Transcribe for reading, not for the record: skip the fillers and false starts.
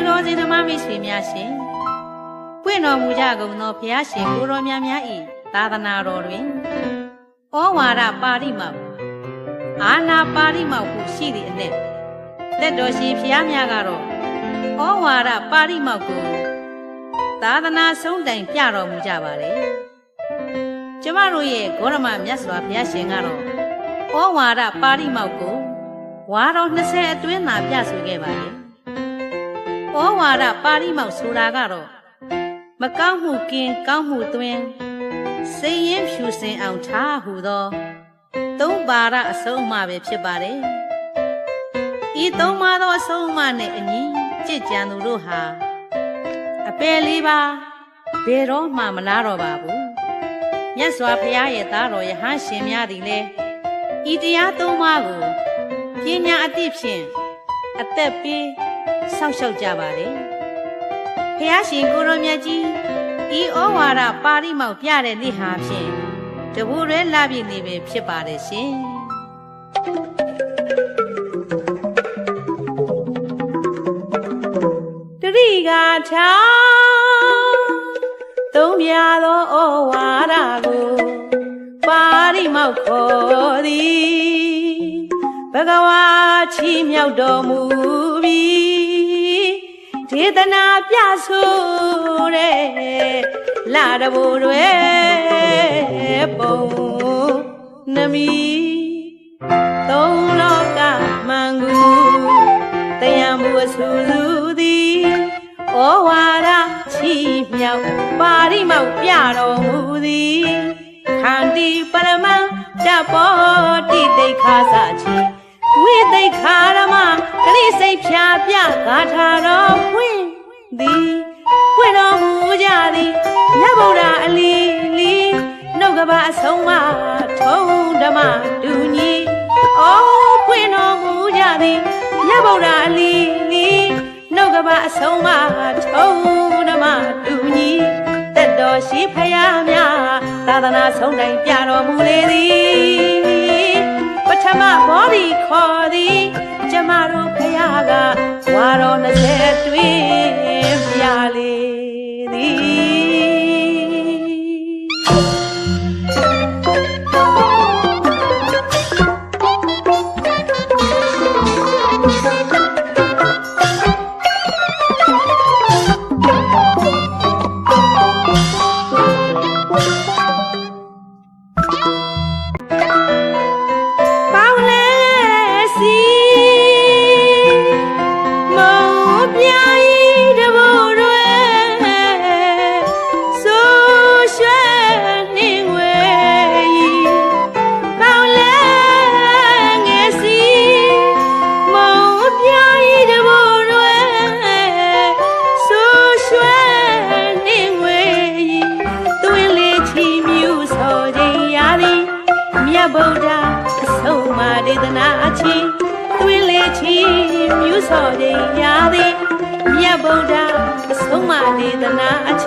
တော်စင်ဓမ္မမိတ်ဆွေများရှင်ပွင့်တော်မူကြကုန်သောဘုရားရှင်ကိုတော်များများ၏သာသနာတော်တွင်ဩဝါဒပါဠိမောက်အာနာပါဠိမောက်ဟုရှိသည့်အနက်လက်တော်ရှိဘုရားများကတော့ဩဝါဒပါဠိမောက်ကိုသာသနာဆုံးတိုင်ပြတော်မူကြပါလေကျမတို့ရဲ့ဂေါရမမြတ်စွာဘုရားရှင်ကတော့ဩဝါဒပါဠိမောက်ကိုဝါတော်20အတွင်းသာပြဆိုခဲ့ပါလေဩဝါဒပါဠိမောက်ဆိုတာကတော့မကောင်းမှုကင်းကောင်းမှုသွင်းစိတ်ရင်းဖြူစင်အောင်ထားဟူသောသုံးပါရအဆုံးအမပဲဖြစ်ပါတယ်ဤသုံးပါသောအဆုံးအမနဲ့အညီကြည်ကြံသူတို့ဟာအပယ်လေးပါဘယ်တော့မှမလားတော့ပါဘူးမြတ်စွာဘုရားရဲ့သားတော်ယဟန်ရှင်များသည်လည်းဤတရားသုံးပါးကိုပညာအသိဖြင့်အသက်ပေးစောင့်ရှောက်ကြပါလေဘုရားရှင်ကိုရောမြတ်ကြီးဤဩဝါဒပါဠိမောက်ပြတဲ့နေ့ဟာဖြင့်တပူရဲလာပြည့်နေပဲဖြစ်ပါတယ်ရှင်တရိကာထာသုံးပြသောဩဝါဒကိုပါဠိမောက်ခေါ်သည်ဘဂဝါချီးမြှောက်တော်မူပြီးဒေသနာပြဆိုတဲ့လာတဘူတွေပုံနမီသုံးလောကမန်ကူတရားမှုအဆူဆူသည်ဩဝါဒချီးမြှောက်ပါဠိမောက်ပြတော်မူသည်ခန္တီပရမံတဘောတိတိခါစချီဝိသိခာရမဂရိစိတ်ဖြာပြဂါထာတော်ဖွင့်သည်ဖွင့်တော်မူကြသည်မြတ်ဗုဒ္ဓအလီလီနှုတ်ကပအဆုံးမထုံးဓမ္မတူညီဖွင့်တော်မူကြသည်မြတ်ဗုဒ္ဓအလီလီနှုတ်ကပအဆုံးမထုံးဓမ္မတူညီသက်တော်ရှိဖယားများသာသနာဆုံးတိုင်ပြတော်မူလေသည်ပထမဘောဓိခေါ်သည်ကျမတို့ဖယားကဝါတော်20တွင်ပြလေသည်ဗုဒ္ဓအဆုံးမဒေသနာအချင်းသွေးလေးချီမြူစော်ခြင်းရသည်မြတ်ဗုဒ္ဓအဆုံးမဒေသနာအချင်း